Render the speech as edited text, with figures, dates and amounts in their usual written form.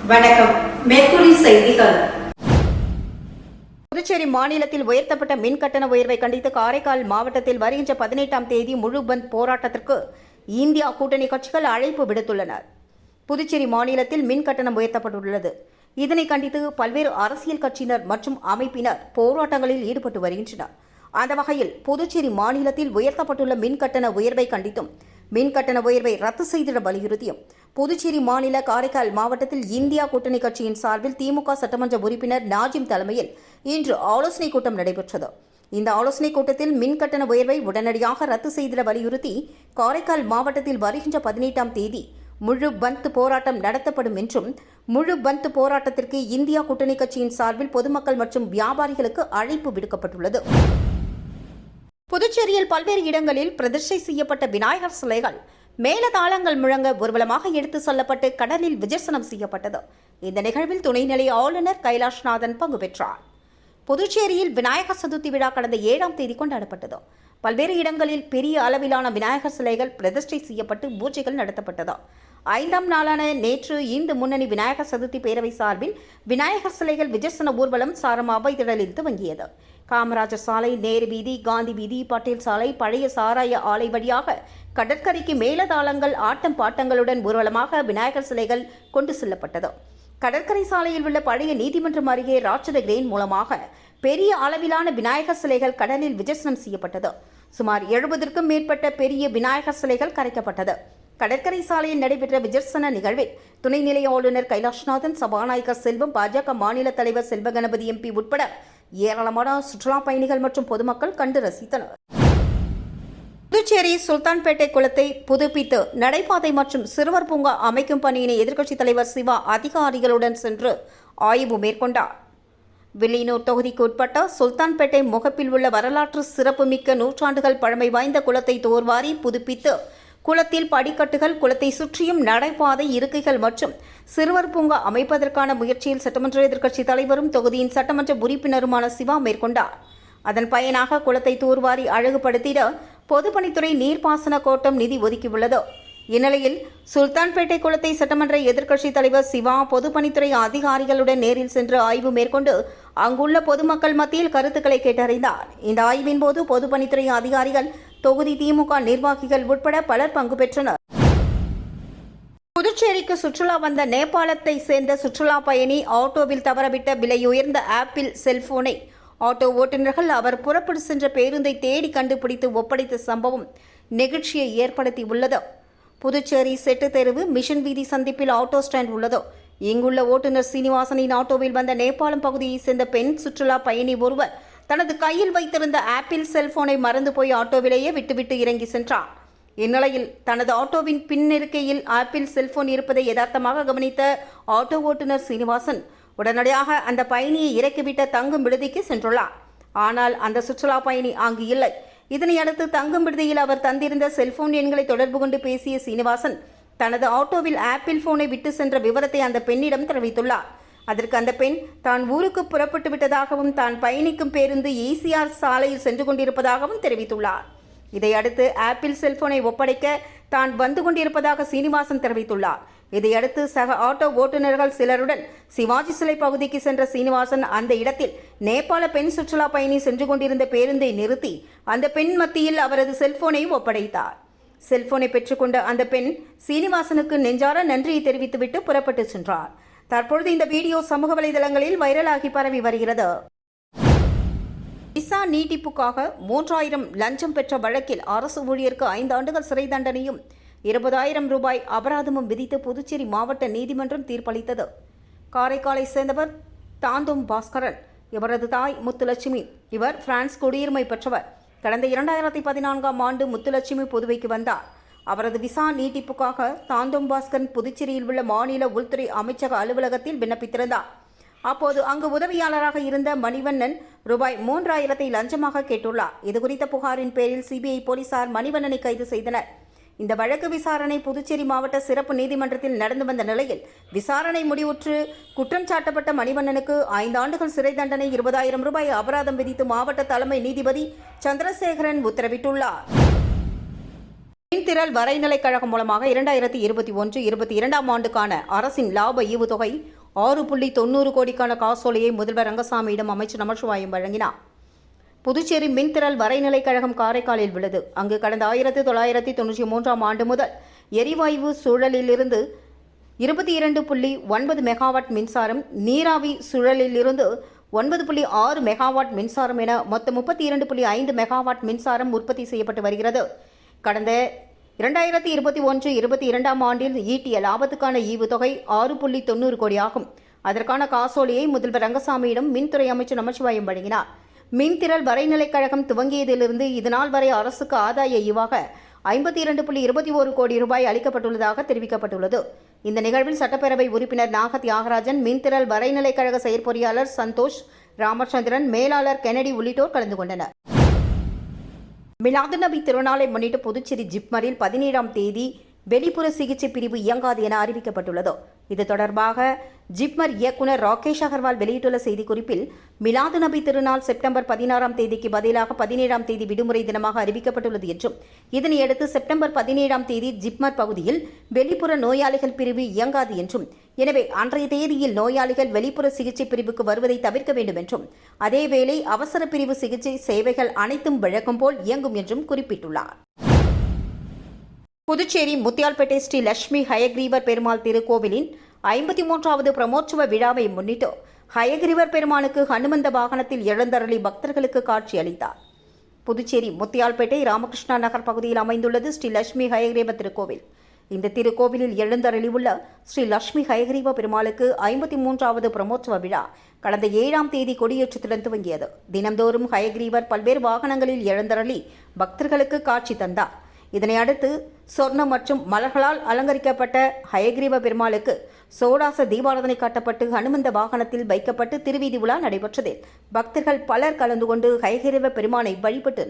வணக்கம். மேற்குறி செய்திகள். புதுச்சேரி மாநிலத்தில் உயர்த்தப்பட்ட மின் கட்டண உயர்வை கண்டித்து காரைக்கால் மாவட்டத்தில் வருகின்ற 18ஆம் தேதி முழு பந்த் போராட்டத்திற்கு இந்தியா கூட்டணி கட்சிகள் அழைப்பு விடுத்துள்ளனர். புதுச்சேரி மாநிலத்தில் மின் கட்டணம் உயர்த்தப்பட்டுள்ளது. இதனை கண்டித்து பல்வேறு அரசியல் கட்சியினர் மற்றும் அமைப்பினர் போராட்டங்களில் ஈடுபட்டு வருகின்றனர். அந்த வகையில் புதுச்சேரி மாநிலத்தில் உயர்த்தப்பட்டுள்ள மின் கட்டண உயர்வை கண்டித்தும் மின் கட்டண உயர்வை ரத்து செய்திட வலியுறுத்தியும் புதுச்சேரி மாநில காரைக்கால் மாவட்டத்தில் இந்தியா கூட்டணி கட்சியின் சார்பில் திமுக சட்டமன்ற உறுப்பினர் நாஜிம் தலைமையில் இன்று ஆலோசனைக் கூட்டம் நடைபெற்றது. இந்த ஆலோசனைக் கூட்டத்தில் மின் கட்டண உயர்வை உடனடியாக ரத்து செய்திட வலியுறுத்தி காரைக்கால் மாவட்டத்தில் வருகின்ற 18ஆம் தேதி முழு பந்த் போராட்டம் நடத்தப்படும் என்றும் முழு பந்த் போராட்டத்திற்கு இந்தியா கூட்டணி கட்சியின் சார்பில் பொதுமக்கள் மற்றும் வியாபாரிகளுக்கு அழைப்பு விடுக்கப்பட்டுள்ளது. புதுச்சேரியில் பல்வேறு இடங்களில் பிரதிஷ்டை செய்யப்பட்ட விநாயகர் சிலைகள் மேலதாளங்கள் முழங்க ஊர்வலமாக எடுத்து செல்லப்பட்டு கடலில் விஜர்சனம் செய்யப்பட்டது. இந்த நிகழ்வில் துணைநிலை ஆளுநர் கைலாஷ்நாதன் பங்கு பெற்றார். புதுச்சேரியில் விநாயகர் சதுர்த்தி விழா கடந்த 7ஆம் தேதி கொண்டாடப்பட்டது. பல்வேறு இடங்களில் பெரிய அளவிலான விநாயகர் சிலைகள் பிரதிஷ்டை செய்யப்பட்டு பூஜைகள் நடத்தப்பட்டது. 5ஆம் நாளான நேற்று இந்து முன்னணி விநாயகர் சதுர்த்தி பேரவை சார்பில் விநாயகர் சிலைகள் விஜர்சன ஊர்வலம் சாரமாவை திடலில் துவங்கியது. காமராஜர் சாலை, நேரு வீதி, காந்தி வீதி, பட்டேல் சாலை, பழைய சாராய ஆலை வழியாக கடற்கரைக்கு மேலதாளங்கள் ஆட்டம் பாட்டங்களுடன் ஊர்வலமாக விநாயகர் சிலைகள் கொண்டு செல்லப்பட்டது. கடற்கரை சாலையில் உள்ள பழைய நீதிமன்றம் அருகே ராட்சத கிரேன் மூலமாக பெரிய அளவிலான விநாயகர் சிலைகள் கடலில் விஜர்சனம் செய்யப்பட்டது. சுமார் 70க்கும் மேற்பட்ட பெரிய விநாயகர் சிலைகள் கரைக்கப்பட்டது. கடற்கரை சாலையில் நடைபெற்ற விஜர்சன நிகழ்வில் துணைநிலை ஆளுநர் கைலாஷ்நாதன், சபாநாயகர் செல்வம், பாஜக மாநில தலைவர் செல்வகணபதி எம்பி உட்பட ஏராளமான சுற்றுலா பயணிகள் மற்றும் பொதுமக்கள் கண்டு ரசித்தனர். புதுச்சேரி சுல்தான்பேட்டை குளத்தை புதுப்பித்து நடைபாதை மற்றும் சிறுவர் பூங்கா அமைக்கும் பணியினை எதிர்க்கட்சித் தலைவர் சிவா அதிகாரிகளுடன் சென்று ஆய்வு மேற்கொண்டார். வில்லியனூர் தொகுதிக்கு உட்பட்ட சுல்தான்பேட்டை முகப்பில் உள்ள வரலாற்று சிறப்புமிக்க நூற்றாண்டுகள் பழமை வாய்ந்த குளத்தை தூர்வாரி புதுப்பித்து குளத்தில் படிக்கட்டுகள், குளத்தை சுற்றியும் நடைபாதை, இருக்கைகள் மற்றும் சிறுவர் பூங்கா அமைப்பதற்கான முயற்சியில் சட்டமன்ற எதிர்க்கட்சித் தலைவரும் தொகுதியின் சட்டமன்ற உறுப்பினருமான சிவா மேற்கொண்டார். அதன் பயனாக குளத்தை தூர்வாரி அழகுபடுத்திட பொதுப்பணித்துறை நீர்ப்பாசன கோட்டம் நிதி ஒதுக்கியுள்ளது. இந்நிலையில் சுல்தான்பேட்டை குளத்தை சட்டமன்ற எதிர்க்கட்சித் தலைவர் சிவா பொதுப்பணித்துறை அதிகாரிகளுடன் நேரில் சென்று ஆய்வு மேற்கொண்டு அங்குள்ள பொதுமக்கள் மத்தியில் கருத்துக்களை கேட்டறிந்தார். இந்த ஆய்வின் போது பொதுப்பணித்துறை அதிகாரிகள், தொகுதி திமுக நிர்வாகிகள் உட்பட பலர் பங்கு பெற்றனர். புதுச்சேரிக்கு சுற்றுலா வந்த நேபாளத்தை சேர்ந்த சுற்றுலா பயணி ஆட்டோவில் தவறவிட்ட விலையுயர்ந்த ஆப்பிள் செல்போனை ஆட்டோ ஓட்டுநர்கள் அவர் புறப்பட்டு சென்ற பேருந்தை தேடி கண்டுபிடித்து ஒப்படைத்த சம்பவம் நெகிழ்ச்சியை ஏற்படுத்தியுள்ளது. புதுச்சேரி செட்டு தெருவு மிஷன் வீதி சந்திப்பில் ஆட்டோ ஸ்டாண்ட் உள்ளது. இங்குள்ள ஓட்டுநர் சீனிவாசனின் ஆட்டோவில் வந்த நேபாளம் பகுதியைச் சேர்ந்த பெண் சுற்றுலா பயணி ஒருவர் தனது கையில் வைத்திருந்த ஆப்பிள் செல்போனை மறந்து போய் ஆட்டோவிலேயே விட்டுவிட்டு இறங்கி சென்றார். இந்நிலையில் தனது ஆட்டோவின் பின்னிருக்கையில் ஆப்பிள் செல்போன் இருப்பதை யதார்த்தமாக கவனித்த ஆட்டோ ஓட்டுநர் சீனிவாசன் உடனடியாக அந்த பயணியை இறக்கிவிட்ட தங்கும் விடுதிக்கு சென்றுள்ளார். ஆனால் அந்த சுற்றுலா பயணி அங்கு இல்லை. இதனையடுத்து தங்கும் விடுதியில் அவர் தந்திருந்த செல்போன் எண்களை தொடர்பு கொண்டு பேசிய சீனிவாசன் தனது ஆட்டோவில் ஆப்பிள் போனை விட்டு சென்ற விவரத்தை அந்த பெண்ணிடம் தெரிவித்துள்ளார். அதற்கு அந்த பெண் தான் ஊருக்கு புறப்பட்டு விட்டதாகவும் தான் பயணிக்கும் பேருந்து ECR சாலையில் சென்று கொண்டிருப்பதாகவும் தெரிவித்துள்ளார். இதையடுத்து ஆப்பிள் செல்போனை ஒப்படைக்க தான் வந்து கொண்டிருப்பதாக சீனிவாசன் தெரிவித்துள்ளார். இதையடுத்து சக ஆட்டோ ஓட்டுநர்கள் சிலருடன் சிவாஜி சிலை பகுதிக்கு சென்ற சீனிவாசன் அந்த இடத்தில் நேபாள பெண் சுற்றுலா பயணி சென்று கொண்டிருந்த பேருந்தை நிறுத்தி அந்த பெண் மத்தியில் அவரது செல்போனை ஒப்படைத்தார். செல்போனை பெற்றுக்கொண்ட அந்த பெண் சீனிவாசனுக்கு நெஞ்சார நன்றியை தெரிவித்துவிட்டு புறப்பட்டு சென்றார். தற்பொழுது இந்த வீடியோ சமூக வலைதளங்களில் வைரலாகி பரவி வருகிறது. விசா நீட்டிப்புக்காக 3000 லஞ்சம் பெற்ற வழக்கில் அரசு ஊழியருக்கு 5 ஆண்டுகள் சிறை தண்டனையும் 20,000 ரூபாய் அபராதமும் விதித்து புதுச்சேரி மாவட்ட நீதிமன்றம் தீர்ப்பளித்தது. காரைக்காலை சேர்ந்தவர் தாந்தோம் பாஸ்கரன். இவரது தாய் முத்துலட்சுமி. இவர் பிரான்ஸ் குடியுரிமை பெற்றவர். கடந்த 2014ஆம் ஆண்டு முத்துலட்சுமி புதுவைக்கு வந்தார். அவரது விசா நீட்டிப்புக்காக தாந்தோம் பாஸ்கரன் புதுச்சேரியில் உள்ள மாநில உள்துறை அமைச்சக அலுவலகத்தில் விண்ணப்பித்திருந்தார். அப்போது அங்கு உதவியாளராக இருந்த மணிவண்ணன் ரூபாய் 3000 லஞ்சமாக கேட்டுள்ளார். இதுகுறித்த புகாரின் பேரில் CBI போலீசார் மணிவண்ணனை கைது செய்தனர். இந்த வழக்கு விசாரணை புதுச்சேரி மாவட்ட சிறப்பு நீதிமன்றத்தில் நடந்து வந்த நிலையில் விசாரணை முடிவுற்று குற்றம் சாட்டப்பட்ட மணிவண்ணனுக்கு 5 ஆண்டுகள் சிறை தண்டனை, 20,000 ரூபாய் அபராதம் விதித்து மாவட்ட தலைமை நீதிபதி சந்திரசேகரன் உத்தரவிட்டுள்ளார். மின்திரள் வரைநிலைக் கழகம் மூலமாக 2021-22ஆம் ஆண்டுக்கான அரசின் லாப ஈவுத்தொகை 6.90 கோடிக்கான காசோலையை முதல்வர் ரங்கசாமியிடம் அமைச்சர் நமச்சிவாயம் வழங்கினார். புதுச்சேரி மின்திரள் வரைநிலைக் கழகம் காரைக்காலில் உள்ளது. அங்கு கடந்த 1993 ஆண்டு முதல் எரிவாயு சூழலிலிருந்து 22.9 மெகாவாட் மின்சாரம், நீராவி சூழலிலிருந்து 9.6 மெகாவாட் மின்சாரம் என மொத்தம் 32.5 மெகாவாட் மின்சாரம் உற்பத்தி செய்யப்பட்டு வருகிறது. கடந்த 2021-22 ஆண்டில் ஈட்டிய லாபத்துக்கான ஈவுத்தொகை 6.90 கோடி ஆகும். அதற்கான காசோலையை முதல்வர் ரங்கசாமியிடம் மின்துறை அமைச்சர் நமச்சிவாயம் வழங்கினார். மின்திரள் வரைநிலைக் கழகம் துவங்கியதிலிருந்து இதுநாள் வரை அரசுக்கு ஆதாய ஈவாக 52.21 கோடி ரூபாய் அளிக்கப்பட்டுள்ளதாக தெரிவிக்கப்பட்டுள்ளது. இந்த நிகழ்வில் சட்டப்பேரவை உறுப்பினர் நாக தியாகராஜன், மின்திரள் வரைநிலைக் கழக செயற்பொறியாளர் சந்தோஷ், ராமச்சந்திரன், மேலாளர் கெனடி உள்ளிட்டோர் கலந்து கொண்டனர். மிலாது நபி திருநாளை முன்னிட்டு புதுச்சேரி ஜிப்மரில் 17ஆம் தேதி வெளிப்புற சிகிச்சை பிரிவு இயங்காது என அறிவிக்கப்பட்டுள்ளது. இது தொடர்பாக ஜிப்மர் இயக்குநர் ராகேஷ் அகர்வால் வெளியிட்டுள்ள செய்திக்குறிப்பில், மிலாது நபி திருநாள் செப்டம்பர் 16ஆம் தேதிக்கு பதிலாக 17ஆம் தேதி விடுமுறை தினமாக அறிவிக்கப்பட்டுள்ளது என்றும், இதனையடுத்து செப்டம்பர் 17ஆம் தேதி ஜிப்மர் பகுதியில் வெளிப்புற நோயாளிகள் பிரிவு இயங்காது என்றும், எனவே அன்றைய தேதியில் நோயாளிகள் வெளிப்புற சிகிச்சை பிரிவுக்கு வருவதை தவிர்க்க வேண்டும் என்றும், அதேவேளை அவசர பிரிவு சிகிச்சை சேவைகள் அனைத்தும் வழக்கம் போல் இயங்கும் என்றும் குறிப்பிட்டுள்ளார். புதுச்சேரி முத்தியால்பேட்டை ஸ்ரீ லட்சுமி ஹயக்ரீவர் பெருமாள் திருக்கோவிலின் 53வது பிரமோற்சவ விழாவை முன்னிட்டு ஹயக்ரீவர் பெருமானுக்கு ஹனுமந்த வாகனத்தில் எழுந்தருளி பக்தர்களுக்கு காட்சி அளித்தார். புதுச்சேரி முத்தியால்பேட்டை ராமகிருஷ்ணா நகர் பகுதியில் அமைந்துள்ளது ஸ்ரீ லட்சுமி ஹயக்ரீவர் திருக்கோவில். இந்த திருக்கோவிலில் எழுந்தருளியுள்ள ஸ்ரீ லட்சுமி ஹயக்ரீவ பெருமாளுக்கு 53வது பிரமோற்சவ விழா கடந்த 7ஆம் தேதி கொடியேற்றத்துடன் துவங்கியது. தினந்தோறும் ஹயக்ரீவர் பல்வேறு வாகனங்களில் எழுந்தருளி பக்தர்களுக்கு காட்சி தந்தார். இதனை அடுத்து சொர்ணம் மற்றும் மலர்களால் அலங்கரிக்கப்பட்ட ஹயக்ரீவ பெருமாளுக்கு சோடாச தீபாராதனை காட்டப்பட்டு ஹனுமந்த வாகனத்தில் வைக்கப்பட்டு திருவீதி உலா நடைபெற்றதில் பக்தர்கள் பலர் கலந்து கொண்டு ஹயக்ரீவ பெருமானை வழிபட்டு